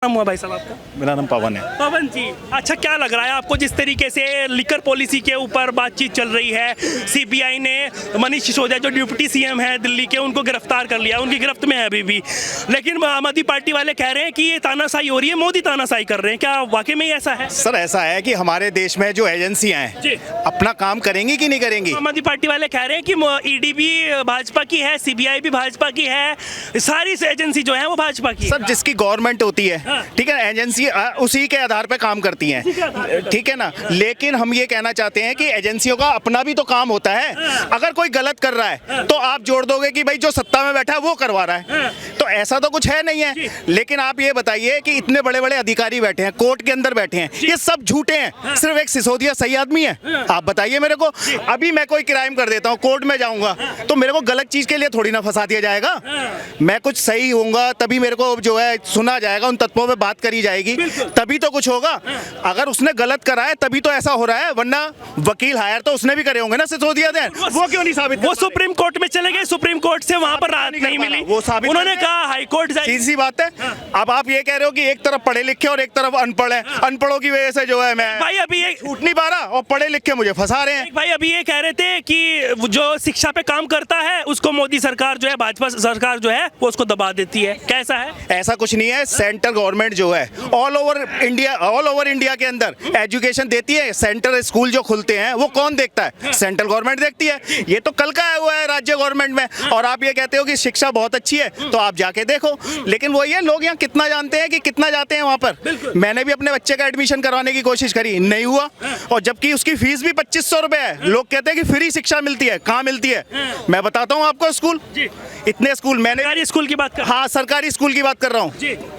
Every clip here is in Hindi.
नाम हुआ भाई साहब आपका? मेरा नाम पवन है। पवन जी, अच्छा क्या लग रहा है आपको जिस तरीके से लिकर पॉलिसी के ऊपर बातचीत चल रही है? सीबीआई ने मनीष सिसोदिया जो डिप्टी सीएम है दिल्ली के, उनको गिरफ्तार कर लिया, उनकी गिरफ्त में है अभी भी, लेकिन आम आदमी पार्टी वाले कह रहे हैं कि ये तानाशाही हो रही है, मोदी तानाशाही कर रहे हैं। क्या वाकई में ऐसा है? सर ऐसा है कि हमारे देश में जो एजेंसियां हैं अपना काम करेंगी कि नहीं करेंगी? आम आदमी पार्टी वाले कह रहे हैं कि ईडी भी भाजपा की है, सीबीआई भी भाजपा की है, सारी एजेंसी जो है वो भाजपा की है। सर जिसकी गवर्नमेंट होती है, ठीक है, एजेंसी उसी के आधार पे काम करती हैं, ठीक है ना। लेकिन हम ये कहना चाहते हैं कि एजेंसियों का अपना भी तो काम होता है। अगर कोई गलत कर रहा है तो आप जोड़ दोगे कि भाई जो सत्ता में बैठा है वो करवा रहा है, तो ऐसा तो कुछ है नहीं है। लेकिन आप ये बताइए कि इतने बड़े बड़े अधिकारी बैठे हैं, कोर्ट के अंदर बैठे हैं, ये सब झूठे हैं, सिर्फ एक सिसोदिया सही आदमी है? आप बताइए मेरे को। अभी मैं कोई क्राइम कर देता हूँ, कोर्ट में जाऊंगा तो मेरे को गलत चीज के लिए थोड़ी ना फंसा दिया जाएगा। मैं कुछ सही होऊंगा तभी मेरे को जो है सुना जाएगा, उन तत्वों पे बात करी जाएगी, तभी तो कुछ होगा। अगर उसने गलत करा है तभी तो ऐसा हो रहा है, वरना वकील हायर तो उसने भी करे होंगे ना सिसोदिया ने। वो क्यों नहीं साबित? वो सुप्रीम कोर्ट में चले गए, सुप्रीम कोर्ट से वहां पर राहत नहीं मिली, वो साबित उन्होंने कहा हाई कोर्ट जाए। सीधी सी बात है। अब आप ये कह रहे हो कि एक तरफ पढ़े लिखे और एक तरफ अनपढ़ है, अनपढ़ों की वजह से जो है मैं भाई अभी एक छूट नहीं पा रहा और पढ़े लिखे मुझे फंसा रहे हैं। भाई अभी ये कह रहे थे कि जो शिक्षा पे काम करता है उसको मोदी सरकार जो है, भाजपा सरकार जो है वो उसको दबा देती है। कैसा है? ऐसा कुछ नहीं है। सेंट्रल गवर्नमेंट जो है ऑल ओवर इंडिया के अंदर एजुकेशन देती है। सेंट्रल स्कूल जो खुलते हैं वो कौन देखता है? सेंट्रल गवर्नमेंट देखती है। ये तो कल का आया हुआ है राज्य गवर्नमेंट में, और आप ये कहते हो कि शिक्षा बहुत अच्छी है, तो आप जाके देखो। लेकिन वो ये लोग यहाँ कितना जानते हैं कि कितना जाते हैं वहाँ पर। मैंने भी अपने बच्चे का एडमिशन करवाने की कोशिश करी, नहीं हुआ, और जबकि उसकी फीस भी 2500 रुपए है। लोग कहते हैं कि फ्री शिक्षा मिलती है, कहाँ मिलती है? मैं बताता हूँ आपको स्कूल, इतने स्कूल मैंने सरकारी स्कूल की बात कर, हाँ सरकारी स्कूल की बात कर रहा हूँ।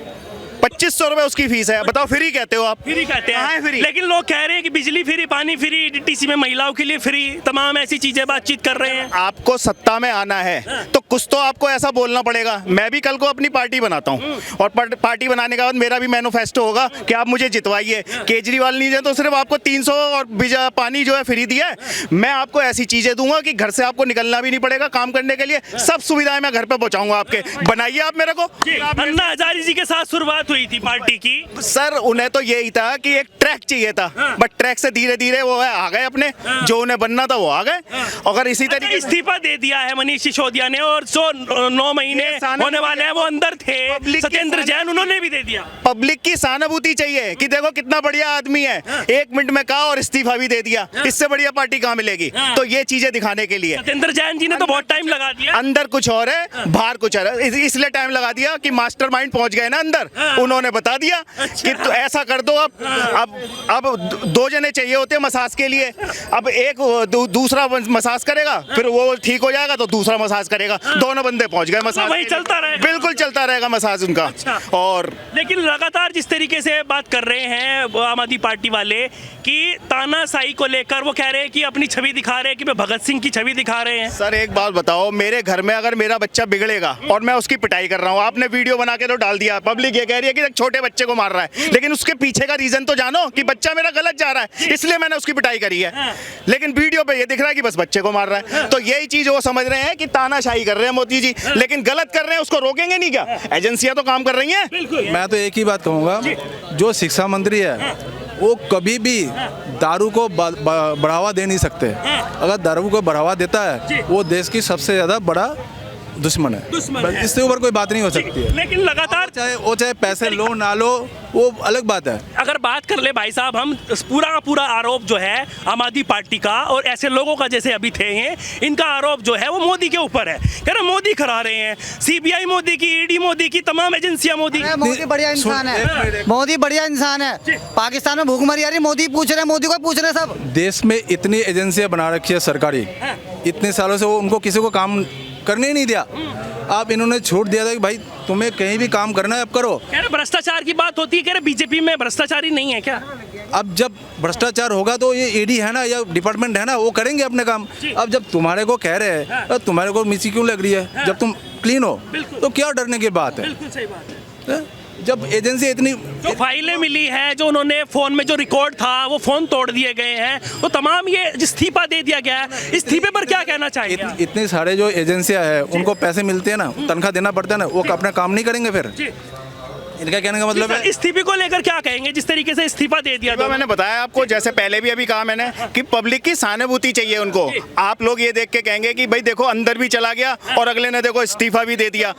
2500 रुपए उसकी फीस है, बताओ फ्री कहते हो आप? फ्री कहते हैं फ्री। लेकिन लोग कह रहे हैं कि बिजली फ्री, पानी फ्री, डीटीसी में महिलाओं के लिए फ्री, तमाम ऐसी चीजें बातचीत कर रहे हैं। आपको सत्ता में आना है तो कुछ तो आपको ऐसा बोलना पड़ेगा। मैं भी कल को अपनी पार्टी बनाता हूँ, और पार्टी बनाने के बाद मेरा भी मैनिफेस्टो होगा कि आप मुझे जितवाइए। केजरीवाल नहीं है तो सिर्फ आपको 300 और पानी जो है फ्री दिया है। मैं आपको ऐसी चीजें दूंगा कि घर से आपको निकलना भी नहीं पड़ेगा काम करने के लिए, सब सुविधाएं मैं घर पे पहुंचाऊंगा आपके। बनाइए आप मेरे को। अन्ना हजारे जी के साथ शुरुआत हुई थी पार्टी की। सर उन्हें तो यही था कि एक ट्रैक चाहिए था, बट ट्रैक से धीरे धीरे वो आ गए अपने, जो उन्हें बनना था वो आ गए। अगर इसी तरीके इस्तीफा दे दिया है मनीष सिसोदिया ने, और जो 9 महीने होने वाले हैं वो अंदर थे, सत्येंद्र जैन उन्होंने भी दे दिया। पब्लिक की सहानुभूति चाहिए कि देखो कितना बढ़िया आदमी है, 1 मिनट में कहा और इस्तीफा भी दे दिया। इससे बढ़िया पार्टी कहाँ मिलेगी? तो ये चीजें दिखाने के लिए सत्येंद्र जैन जी ने तो बहुत टाइम लगा दिया। अंदर कुछ और है, बाहर कुछ और है, इसलिए टाइम लगा दिया कि मास्टरमाइंड पहुंच गए ना अंदर, उन्होंने बता दिया कि तो ऐसा कर दो। अब 2 जने चाहिए होते हैं मसाज के लिए, अब एक दूसरा मसाज करेगा, फिर वो ठीक हो जाएगा तो दूसरा मसाज करेगा, दोनों बंदे पहुंच गए मसाज। वही चलता रहेगा, बिल्कुल चलता रहेगा मसाज उनका। और लेकिन लगातार जिस तरीके से बात कर रहे हैं आम आदमी पार्टी वाले कि तानाशाही को लेकर, वो कह रहे हैं कि अपनी छवि दिखा रहे हैं कि भगत सिंह की छवि दिखा रहे हैं। सर एक बात बताओ, मेरे घर में अगर मेरा बच्चा बिगड़ेगा और मैं उसकी पिटाई कर रहा हूँ, आपने वीडियो बना के तो डाल दिया, पब्लिक ये कह रही है कि एक छोटे बच्चे को मार रहा है, लेकिन उसके पीछे का रीजन तो जानो कि बच्चा मेरा गलत जा रहा है, इसलिए मैंने उसकी पिटाई करी है। लेकिन वीडियो पे ये दिख रहा है कि बस बच्चे को मार रहा है। तो यही चीज वो समझ रहे हैं कि तानाशाही कर रहे हैं मोदी जी, लेकिन गलत कर रहे हैं, उसको रोकेंगे नहीं क्या? एजेंसियां तो काम कर रही हैं। मैं तो एक ही बात कहूँगा, जो शिक्षा मंत्री है वो कभी भी दारू को बढ़ावा दे नहीं सकते। अगर दारू को बढ़ावा देता है वो देश की सबसे ज्यादा बड़ा दुश्मन है। इससे ऊपर कोई बात नहीं हो सकती है। लेकिन लगातार चाहे पैसे लो ना लो, वो अलग बात है। अगर बात कर ले भाई साहब, हम पूरा आरोप जो है आम आदमी पार्टी का और ऐसे लोगों का जैसे अभी थे हैं, इनका आरोप जो है वो मोदी के ऊपर है। कह रहे मोदी करा रहे हैं, सीबीआई मोदी की, ईडी मोदी की, तमाम एजेंसियां मोदी। मोदी बढ़िया इंसान है, मोदी बढ़िया इंसान है। पाकिस्तान में भूखमरी आ रही, मोदी पूछ रहे, मोदी को पूछ रहे सब। देश में इतनी एजेंसियां बना रखी है सरकारी, इतने सालों से वो उनको किसी को काम करने ही नहीं दिया। आप इन्होंने छूट दिया था कि भाई तुम्हें कहीं भी काम करना है अब करो। कह रहे भ्रष्टाचार की बात होती है, कह रहे बीजेपी में भ्रष्टाचारी नहीं है क्या? अब जब भ्रष्टाचार होगा तो ये ईडी है ना या डिपार्टमेंट है ना, वो करेंगे अपने काम। अब जब तुम्हारे को कह रहे हैं तो तुम्हारे को मिर्ची क्यों लग रही है? जब तुम क्लीन हो तो क्या डरने की बात है? बिल्कुल सही बात है। जब एजेंसी इतनी जो फाइलें मिली हैं, जो उन्होंने फोन में जो रिकॉर्ड था वो फोन तोड़ दिए गए हैं, तो तमाम ये इस्तीफा दे दिया गया है। इस्तीफे पर क्या कहना चाहिए? इतने सारे जो एजेंसियां हैं उनको पैसे मिलते हैं ना, तनख्वाह देना पड़ता है ना, वो अपना काम नहीं करेंगे फिर? इनका कहने का मतलब है इस्तीफे को लेकर क्या कहेंगे, जिस तरीके से इस्तीफा दे दिया? तो मैंने बताया आपको, जैसे पहले भी अभी कहा मैंने कि पब्लिक की सहानुभूति चाहिए उनको। आप लोग ये देख के कहेंगे कि भाई देखो अंदर भी चला गया और अगले ने देखो इस्तीफा भी दे दिया,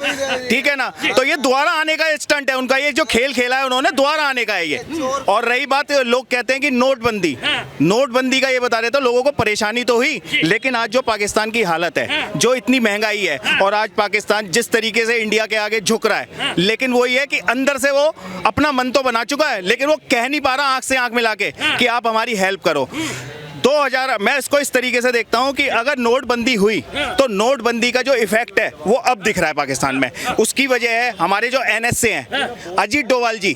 ठीक है ना। तो ये दोबारा आने का स्टंट है उनका, ये जो खेल खेला है उन्होंने दोबारा आने का है ये। और रही बात, लोग कहते हैं कि नोटबंदी, नोटबंदी का ये बता रहे थे, लोगों को परेशानी तो हुई, लेकिन आज जो पाकिस्तान की हालत है, जो इतनी महंगाई है, और आज पाकिस्तान जिस तरीके से इंडिया के आगे झुक रहा है, लेकिन वो ये है कि अंदर से वो अपना मन तो बना चुका है, लेकिन वो कह नहीं पा रहा आंख से आंख मिला के कि आप हमारी हेल्प करो। 2000 मैं इसको इस तरीके से देखता हूं कि अगर नोटबंदी हुई तो नोटबंदी का जो इफेक्ट है वो अब दिख रहा है पाकिस्तान में। उसकी वजह है हमारे जो एनएसए हैं, अजीत डोवाल जी,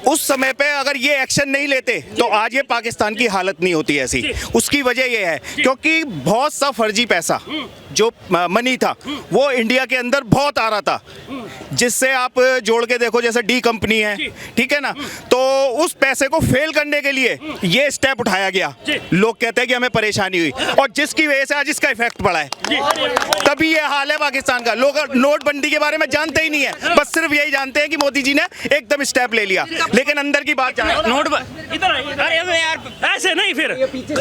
उस समय पे अगर ये एक्शन नहीं लेते तो आज ये पाकिस्तान की हालत नहीं होती ऐसी। उसकी वजह ये है क्योंकि बहुत सा फर्जी पैसा जो मनी था वो इंडिया के अंदर बहुत आ रहा था, जिससे आप जोड़ के देखो जैसे डी कंपनी है, ठीक है ना, तो उस पैसे को फेल करने के लिए ये स्टेप उठाया गया। लोग कहते हैं कि हमें परेशानी हुई और जिसकी वजह से आज इसका इफेक्ट पड़ा है, तभी ये हाल है पाकिस्तान का। लोग नोटबंदी के बारे में जानते ही नहीं है, बस सिर्फ यही जानते हैं कि मोदी जी ने एकदम स्टेप ले लिया, लेकिन अंदर की बात नोट ऐसे नहीं, फिर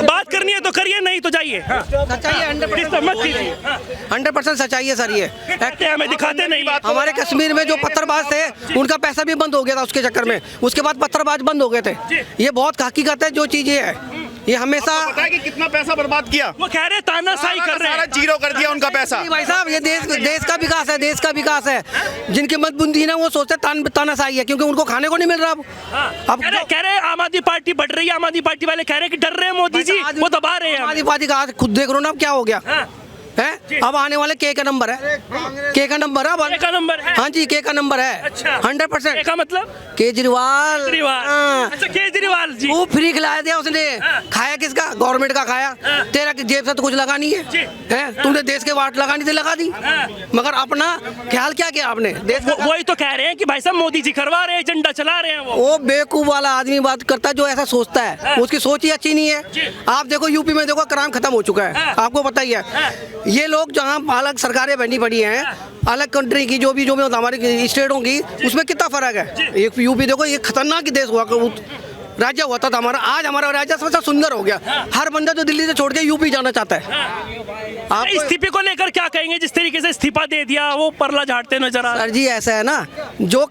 बात करनी है तो करिए, नहीं तो जाइए। सच्चाई 100% सच्चाई है सर। ये हमें दिखाते नहीं। हमारे कश्मीर में जो पत्थरबाज थे उनका पैसा भी बंद हो गया था उसके चक्कर में, उसके बाद पत्थरबाज बंद हो गए थे। ये बहुत हकीकत है जो चीज ये है, ये हमेशा पता है कि कितना पैसा बर्बाद किया। वो कह रहे तानाशाही कर रहे हैं, जीरो कर दिया उनका पैसा। भाई साहब ये देश का विकास है, देश का विकास है। जिनकी मतबुंदी ना वो सोचते तानाशाही है, क्योंकि उनको खाने को नहीं मिल रहा। अब कह रहे आम आदमी पार्टी बढ़ रही है, आम आदमी पार्टी वाले कह रहे हैं कि डर रहे हैं मोदी जी, वो दबा रहे हैं। आम आदमी पार्टी का आज खुद देख रहे हो ना अब क्या हो गया है। अब आने वाले के नंबर है, के का नंबर है, के का नंबर है। हाँ जी, के का नंबर है। अच्छा। 100% का मतलब केजरीवाल। अच्छा, केजरीवाल जी वो फ्री खिलाया दिया उसने, खाया किसका? गवर्नमेंट का खाया। तेरा जेब से तो कुछ लगा नहीं है, तुमने देश के वाट लगानी थी, लगा दी, मगर अपना ख्याल क्या किया आपने? वही तो कह रहे हैं कि भाई साहब मोदी जी करवा रहे हैं, झंडा चला रहे हैं। वो बेवकूफ वाला आदमी बात करता है जो ऐसा सोचता है, उसकी सोच ही अच्छी नहीं है। आप देखो यूपी में देखो क्राइम खत्म हो चुका है, आपको पता ही है। ये लोग जहाँ अलग सरकारें बनी पड़ी हैं, अलग कंट्री की जो भी हमारी स्टेटों की, उसमें कितना फर्क है। एक यूपी देखो, ये खतरनाक देश हुआ, राज्य हुआ था हमारा, आज हमारा राज्य सबसे सुंदर हो गया। हर बंदा जो दिल्ली से छोड़ के यूपी जाना चाहता है। आप इस्तीफे को लेकर क्या कहेंगे, जिस तरीके से इस्तीफा दे दिया, वो परला झाड़ते नजर आ? सर जी ऐसा है ना, जो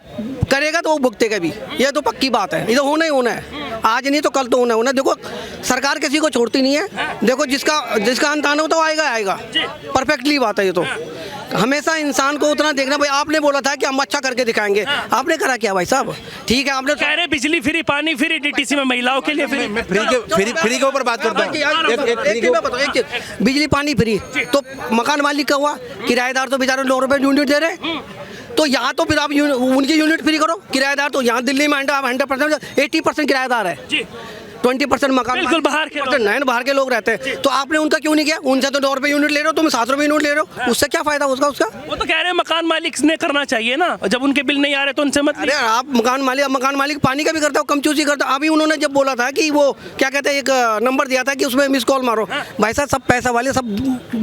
करेगा तो वो भुगतेगा भी, ये तो पक्की बात है। ये तो होना ही होना है, आज नहीं तो कल तो होना। देखो सरकार किसी को छोड़ती नहीं है, देखो जिसका अंत आना हो तो आएगा। परफेक्टली बात है ये तो। हमेशा इंसान को उतना देखना। भाई आपने बोला था कि हम अच्छा करके दिखाएंगे, आपने करा क्या भाई साहब? ठीक है, आपने कह रहे बिजली फ्री, पानी फ्री, डीटीसी में महिलाओं के लिए फ्री के ऊपर बात करता हूँ। बिजली पानी फ्री तो मकान मालिक का हुआ, किराएदार तो बेचारे 9 रुपए यूनिट दे रहे। तो यहाँ तो फिर आप उनकी यूनिट फ्री करो। किराएदार तो यहाँ दिल्ली में 100% 80% किराएदार है, 20% मकान बिल्कुल बाहर के लोग रहते हैं। तो आपने उनका क्यों नहीं किया? उनसे तो 9 रुपए यूनिट ले रहे हो, तुम 7 रुपए यूनिट ले रहे हो, उससे क्या फायदा उसका? वो तो कह रहे हैं मकान मालिक ने करना चाहिए ना, जब उनके बिल नहीं आ रहे तो उनसे मत। अरे आप मकान मालिक पानी का भी करता हो, कम चूसी करता हो। अभी उन्होंने जब बोला था कि वो क्या कहते हैं, एक नंबर दिया था कि उसमें मिस कॉल मारो। भाई साहब सब पैसा वाले, सब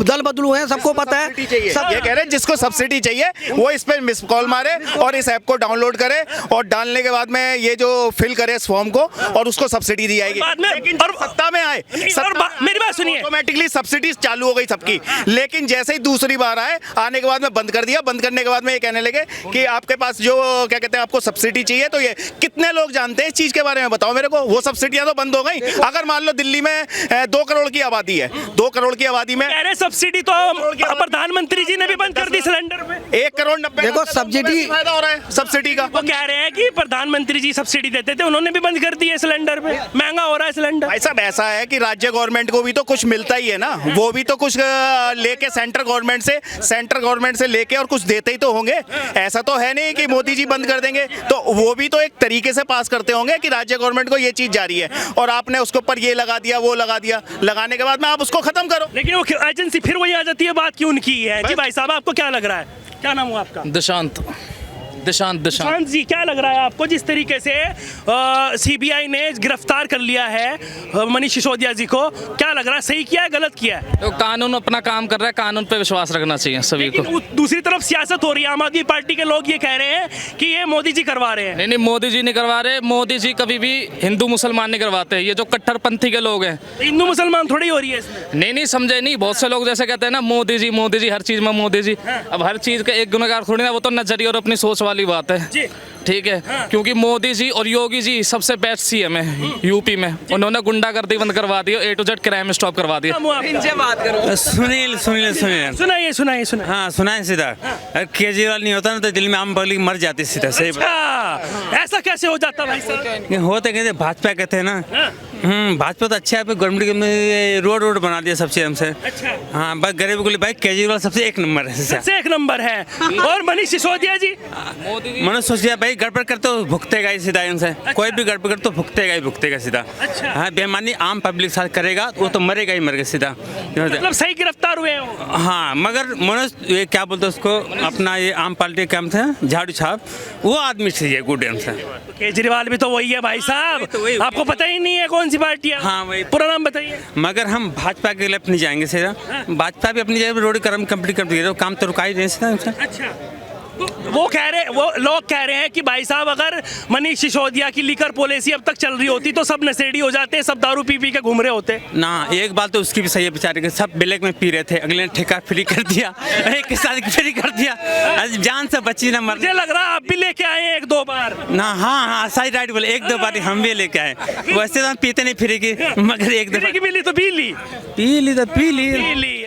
दल बदलू हैं, सबको पता है। सब ये कह रहे हैं जिसको सब्सिडी चाहिए वो इस पे मिस कॉल मारे और इस ऐप को डाउनलोड करे, और डालने के बाद में ये जो फिल करे इस फॉर्म को, और उसको सब्सिडी दी जाएगी। सत्ता में आए, मेरी बात सुनिए, ऑटोमेटिकली सब्सिडी चालू हो गई सबकी। लेकिन जैसे ही दूसरी बार आने के बाद में बंद कर दिया। बंद करने के बाद में ये कहने लगे कि आपके पास जो क्या कहते हैं आपको सब्सिडी चाहिए, तो ये कितने लोग जानते हैं इस चीज के बारे में? बताओ मेरे को। वो सब्सिडियां तो बंद हो गई। अगर मान लो दिल्ली में 2 करोड़ की आबादी है, 2 करोड़ की आबादी में सब्सिडी तो प्रधानमंत्री जी ने भी बंद कर दी सिलेंडर में। 1 करोड़ 90 देखो सब्सिडी फायदा हो रहा है सब्सिडी का। वो कह रहे हैं कि प्रधानमंत्री जी सब्सिडी देते थे, उन्होंने भी बंद कर दी है सिलेंडर पे, महंगा हो रहा है सिलेंडर। भाई साहब ऐसा है कि राज्य गवर्नमेंट को भी तो कुछ मिलता ही है ना, वो भी तो कुछ लेके सेंट्रल गवर्नमेंट से लेके और कुछ देते ही तो होंगे। ऐसा तो है नहीं कि मोदी जी बंद कर देंगे, तो वो भी तो एक तरीके से पास करते होंगे कि राज्य गवर्नमेंट को ये चीज जारी है, और आपने उसके ऊपर ये लगा दिया, वो लगा दिया। लगाने के बाद में आप उसको खत्म करो। लेकिन वो एजेंसी फिर वही आ जाती है, बात क्यों उनकी है। जी भाई साहब आपको क्या लग रहा है, क्या नाम हुआ आपका? दशांत। दिशांत शांत जी, क्या लग रहा है आपको जिस तरीके से सीबीआई ने गिरफ्तार कर लिया है मनीष सिसोदिया जी को, क्या लग रहा है, सही किया है गलत किया है? तो कानून अपना काम कर रहा है, कानून पे विश्वास रखना चाहिए सभी को। लेकिन दूसरी तरफ सियासत हो रही है, आम आदमी पार्टी के लोग ये कह रहे हैं कि ये मोदी जी करवा रहे हैं। नहीं नहीं, मोदी जी नहीं करवा रहे। मोदी जी कभी भी हिंदू मुसलमान नहीं करवाते। ये जो कट्टरपंथी के लोग हैं, हिंदू मुसलमान थोड़ी हो रही है इसमें। नहीं समझे नहीं। बहुत से लोग जैसे कहते हैं ना मोदी जी हर चीज में मोदी जी। अब हर चीज का एक गुनहगार थोड़ी ना, वो तो नजरिया और अपनी सोच वाली बात है। ठीक है, क्योंकि मोदी जी और योगी जी सबसे बेस्ट सीएम है यूपी में। उन्होंने गुंडागर्दी बंद करवा दी, A to Z crime stop करवा दिया। इनसे बात करो। सुनील सुनाइए। हाँ सुनाए सीधा। अगर केजरीवाल नहीं होता ना तो दिल्ली में आम पब्लिक मर जाती सीधा। सही ऐसा कैसे हो जाता भाई साहब? होते कहते भाजपा कहते हैं ना। भाजपा तो अच्छा है, गवर्नमेंट में रोड बना दिया सब चीज हमसे। अच्छा। हाँ बस गरीब को भाई केजरीवाल सबसे एक नंबर है। सबसे एक नंबर है। और मनीष सिसोदिया जी, मनोज सिसोदिया भाई गड़बड़ कर तो भुगतेगा ही सीधा इनसे। कोई भी गड़बड़ कर तो भुगतेगा सीधा। अच्छा। हाँ बेईमानी आम पब्लिक साथ करेगा वो तो मरेगा ही मरेगा सीधा। मतलब सही गिरफ्तार हुए हैं वो। हाँ मगर मनोज ये क्या बोलते हैं उसको, अपना ये आम पार्टी का थे झाड़ू छाप, वो आदमी चाहिए गुड एम से। केजरीवाल भी तो वही है भाई साहब। वही। आपको पता ही नहीं है कौन सी पार्टी है? हाँ, वही। पूरा नाम बताइए। मगर हम भाजपा के लेफ्ट नहीं जाएंगे सीधा। भाजपा भी अपनी जगह रोड कर्म कंप्लीट कर दिए, काम तो रुका ही नहीं सीधा। अच्छा, वो लोग कह रहे हैं कि भाई साहब अगर मनीष सिसोदिया की लीकर पॉलिसी अब तक चल रही होती तो सब नशेड़ी हो जाते, सब दारू पी के घूम रहे होते ना। एक बात तो उसकी भी सही है बेचारे के, सब ब्लैक में पी रहे थे, अगले ने ठेका फ्री कर दिया, एक के साथ फ्री कर दिया, जान से बची ना मर। मुझे लग रहा है आप भी लेके आए हैं 1-2 बार ना। हाँ सही राइट बोले, 1-2 बार हम भी लेके आए। वैसे तो हम पीते नहीं फ्री की, मगर एक दफा मिली तो पी ली। पी ली।